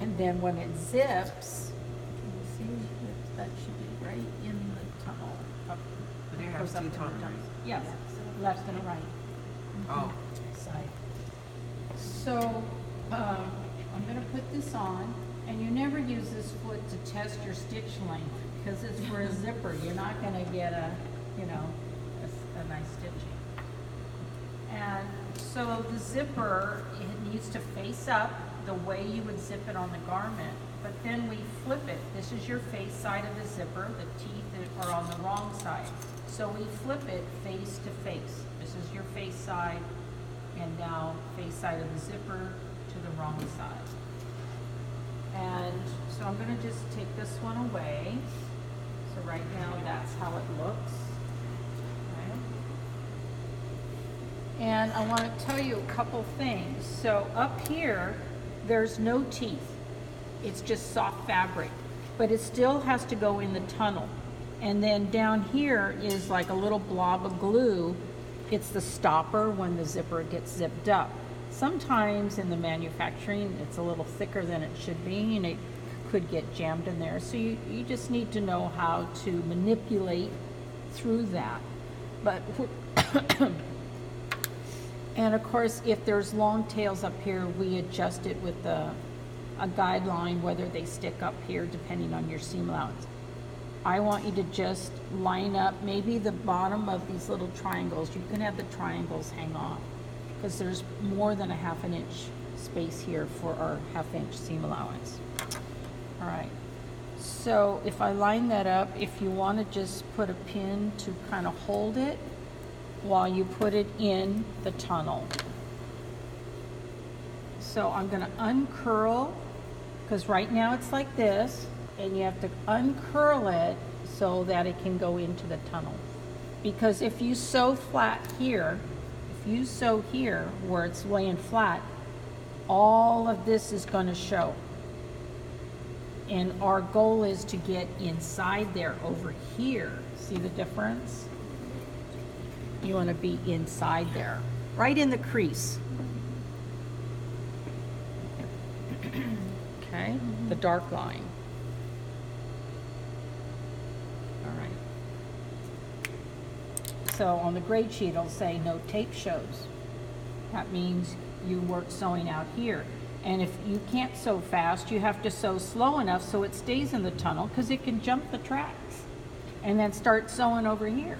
And then when it zips, can you see that should be right in the tunnel. Up, But it goes has up two in the tunnels. tunnel. Yes, left and a right. Oh, Side. So, I'm gonna put this on, and you never use this foot to test your stitch length, because it's for a zipper. You're not gonna get a, you know, a nice stitching. And so the zipper, it needs to face up the way you would zip it on the garment, but then we flip it. This is your face side of the zipper. The teeth are on the wrong side. So we flip it face to face. This is your face side, and now face side of the zipper to the wrong side. And so I'm gonna just take this one away. So right now, that's how it looks. Okay. And I want to tell you a couple things. So up here, there's no teeth. It's just soft fabric, but it still has to go in the tunnel. And then down here is like a little blob of glue. It's the stopper when the zipper gets zipped up. Sometimes in the manufacturing, it's a little thicker than it should be, and it could get jammed in there. So you just need to know how to manipulate through that. But and of course, if there's long tails up here, we adjust it with a guideline, whether they stick up here depending on your seam allowance. I want you to just line up maybe the bottom of these little triangles. You can have the triangles hang off, because there's more than a 1/2 inch space here for our 1/2 inch seam allowance. All right, so if I line that up, if you want to just put a pin to kind of hold it while you put it in the tunnel. So I'm going to uncurl, because right now it's like this, and you have to uncurl it so that it can go into the tunnel. Because if you sew flat here, if you sew here where it's laying flat, all of this is going to show. And our goal is to get inside there over here. See the difference? You want to be inside there, right in the crease. Okay, the dark line. All right. So on the grade sheet, it'll say no tape shows. That means you work sewing out here. And if you can't sew fast, you have to sew slow enough so it stays in the tunnel, because it can jump the tracks and then start sewing over here.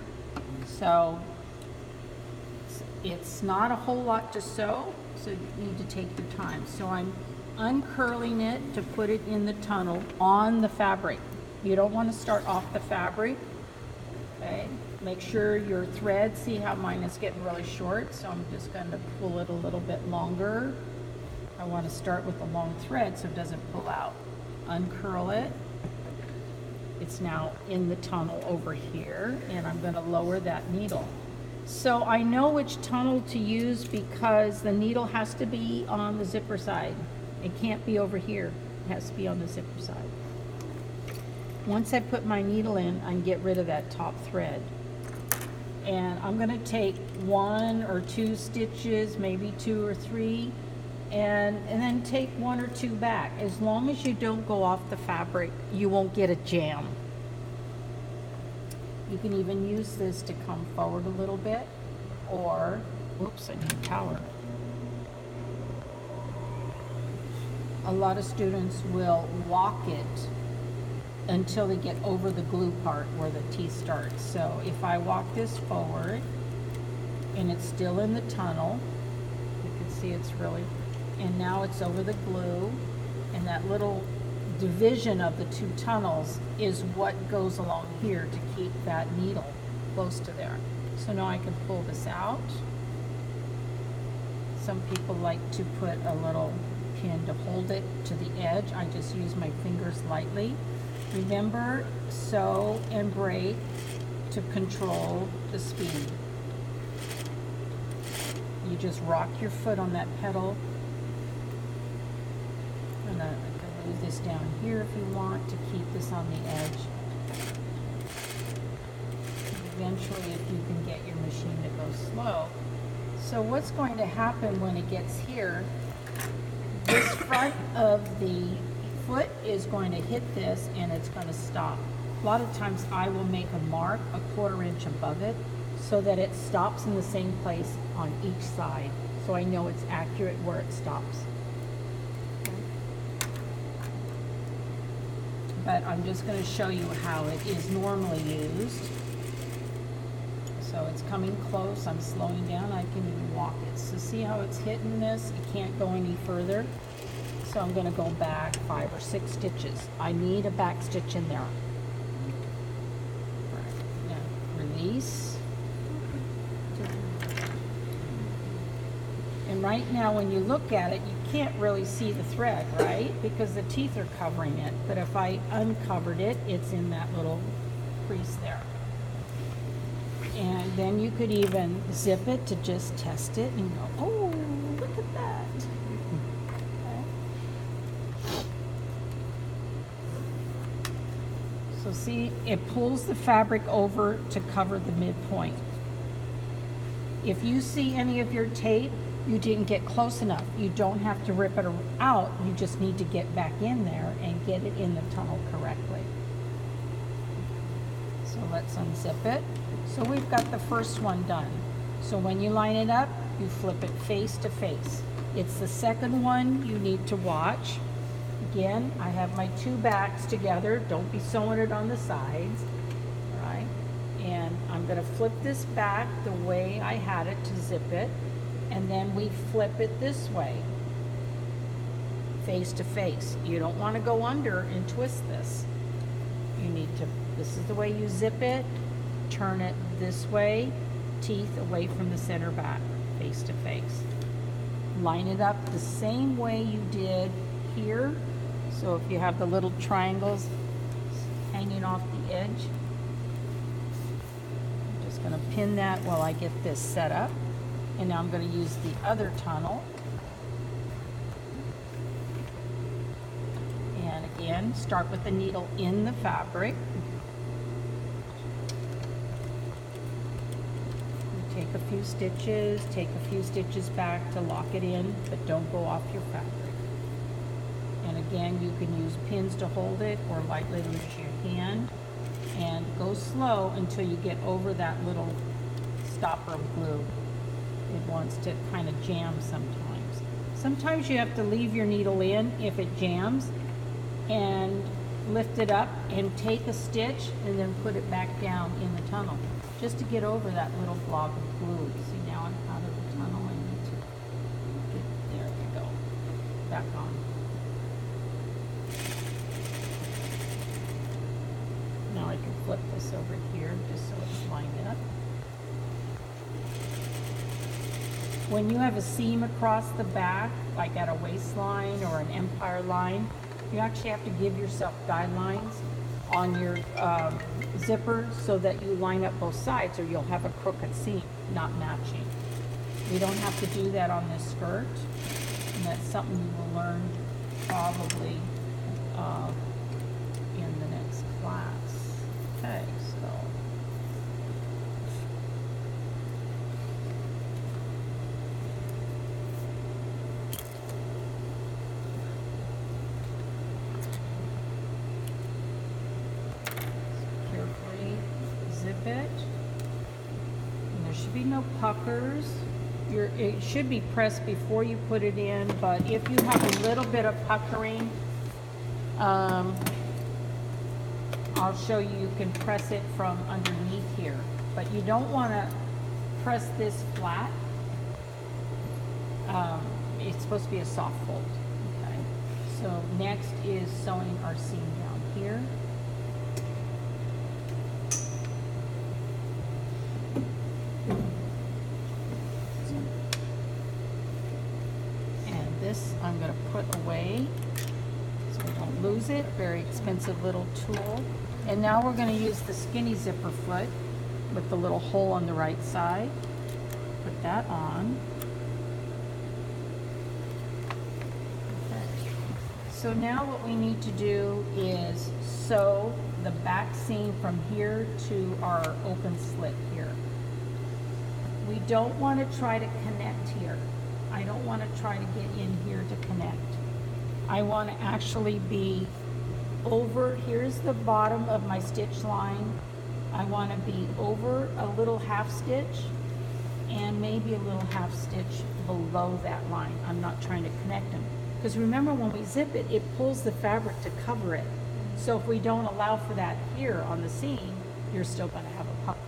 So it's not a whole lot to sew, so you need to take your time. So I'm uncurling it to put it in the tunnel on the fabric. You don't want to start off the fabric. Okay, make sure your thread, see how mine is getting really short, so I'm just going to pull it a little bit longer. I want to start with the long thread so it doesn't pull out. Uncurl it. It's now in the tunnel over here, and I'm going to lower that needle. So I know which tunnel to use because the needle has to be on the zipper side. It can't be over here. It has to be on the zipper side. Once I put my needle in, I can get rid of that top thread. And I'm going to take 1 or 2 stitches, maybe 2 or 3, and then take 1 or 2 back. As long as you don't go off the fabric, you won't get a jam. You can even use this to come forward a little bit, or, whoops, I need a tower. A lot of students will walk it until they get over the glue part where the teeth starts. So if I walk this forward and it's still in the tunnel, you can see it's really, and now it's over the glue, and that little division of the 2 tunnels is what goes along here to keep that needle close to there. So now I can pull this out. Some people like to put a little pin to hold it to the edge. I just use my fingers lightly. Remember, sew and break to control the speed. You just rock your foot on that pedal. And I can move this down here if you want to keep this on the edge. Eventually, if you can get your machine to go slow. So what's going to happen when it gets here, this front of the foot is going to hit this and it's going to stop. A lot of times I will make a mark a 1/4 inch above it so that it stops in the same place on each side. So I know it's accurate where it stops. But I'm just going to show you how it is normally used. So it's coming close, I'm slowing down, I can even walk it. So see how it's hitting this? It can't go any further. So I'm going to go back 5 or 6 stitches. I need a back stitch in there. Right. Now, release. And right now when you look at it, you can't really see the thread, right? Because the teeth are covering it. But if I uncovered it, it's in that little crease there. And then you could even zip it to just test it and go, oh, look at that. Okay. So see, it pulls the fabric over to cover the midpoint. If you see any of your tape, you didn't get close enough. You don't have to rip it out. You just need to get back in there and get it in the tunnel correctly. So let's unzip it. So we've got the first one done. So when you line it up, you flip it face to face. It's the second one you need to watch. Again, I have my 2 backs together. Don't be sewing it on the sides, all right? And I'm gonna flip this back the way I had it to zip it. And then we flip it this way, face to face. You don't want to go under and twist this. You need to, this is the way you zip it, turn it this way, teeth away from the center back, face to face. Line it up the same way you did here. So if you have the little triangles hanging off the edge, I'm just going to pin that while I get this set up. And now I'm going to use the other tunnel. And again, start with the needle in the fabric. Take a few stitches back to lock it in, but don't go off your fabric. And again, you can use pins to hold it or lightly use your hand. And go slow until you get over that little stopper of glue. It wants to kind of jam sometimes. Sometimes you have to leave your needle in if it jams and lift it up and take a stitch and then put it back down in the tunnel just to get over that little blob of glue. See, now I'm out of the tunnel. I need to get, there we go, back on. Now I can flip this over here just so it's lined up. When you have a seam across the back, like at a waistline or an empire line, you actually have to give yourself guidelines on your zipper so that you line up both sides or you'll have a crooked seam, not matching. We don't have to do that on this skirt, and that's something you will learn probably in the next class. Okay, so. Zip it, and there should be no puckers. It should be pressed before you put it in, but if you have a little bit of puckering, I'll show you, you can press it from underneath here, but you don't want to press this flat. It's supposed to be a soft fold. Okay, so next is sewing our seam down here. I'm going to put away so we don't lose it. Very expensive little tool. And now we're going to use the skinny zipper foot with the little hole on the right side. Put that on. Okay. So now what we need to do is sew the back seam from here to our open slit here. We don't want to try to connect here. I don't want to try to get in here to connect. I want to actually be over, here's the bottom of my stitch line. I want to be over a little half stitch and maybe a little half stitch below that line. I'm not trying to connect them. Because remember, when we zip it, it pulls the fabric to cover it. So if we don't allow for that here on the seam, you're still going to have a pucker.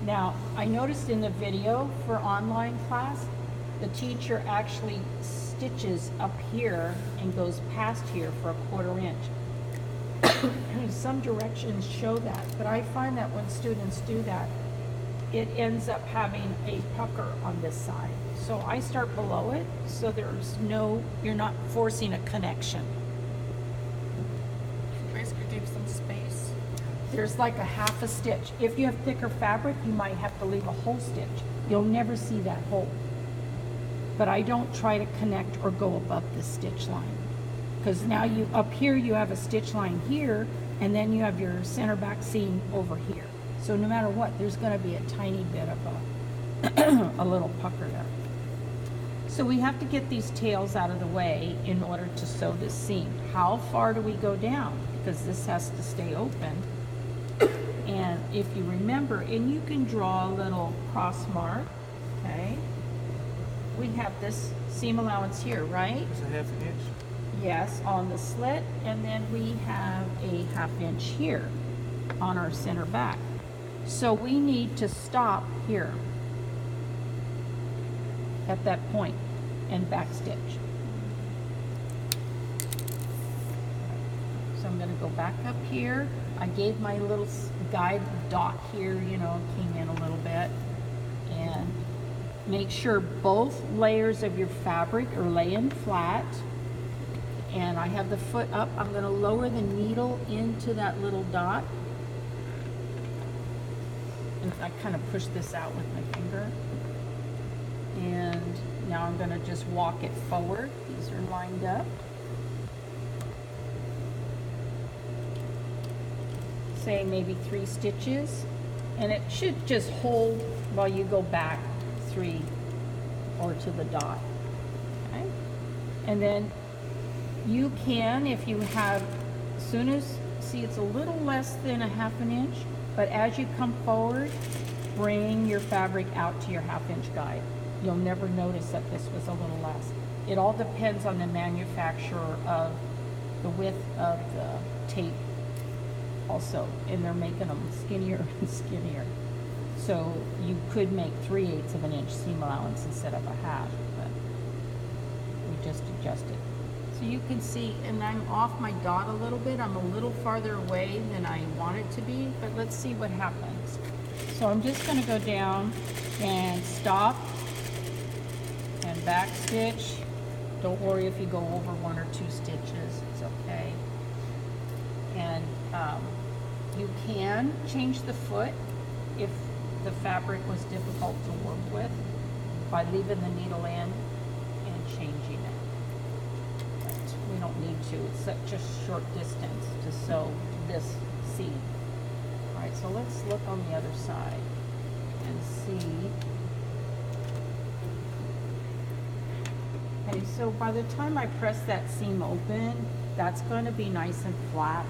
Now, I noticed in the video for online class, the teacher actually stitches up here and goes past here for a 1/4 inch. Some directions show that, but I find that when students do that, it ends up having a pucker on this side. So I start below it, so you're not forcing a connection. Basically give some space. There's like a half a stitch. If you have thicker fabric, you might have to leave a whole stitch. You'll never see that hole. But I don't try to connect or go above the stitch line. Because now up here you have a stitch line here, and then you have your center back seam over here. So no matter what, there's going to be a tiny bit of a little pucker there. So we have to get these tails out of the way in order to sew this seam. How far do we go down? Because this has to stay open. And if you remember, and you can draw a little cross mark, okay? We have this seam allowance here, right? It's a 1/2 inch. Yes, on the slit, and then we have a 1/2 inch here on our center back. So we need to stop here at that point and back stitch. So I'm going to go back up here. I gave my little guide dot here, you know, came in a little bit, and make sure both layers of your fabric are laying flat. And I have the foot up. I'm going to lower the needle into that little dot. And I kind of push this out with my finger. And now I'm going to just walk it forward. These are lined up. Say maybe 3 stitches. And it should just hold while you go back 3 or to the dot. Okay? And then you can, if you have, as soon as, see it's a little less than a 1/2 inch, but as you come forward, bring your fabric out to your 1/2 inch guide. You'll never notice that this was a little less. It all depends on the manufacturer of the width of the tape also, and they're making them skinnier and skinnier. So you could make 3/8 of an inch seam allowance instead of a 1/2, but we just adjust it. So you can see, and I'm off my dot a little bit. I'm a little farther away than I want it to be, but let's see what happens. So I'm just going to go down and stop and back stitch. Don't worry if you go over 1 or 2 stitches, it's okay. And you can change the foot if the fabric was difficult to work with by leaving the needle in and changing it. We don't need to. It's such a short distance to sew this seam. All right, so let's look on the other side and see. Okay, so by the time I press that seam open, that's going to be nice and flat.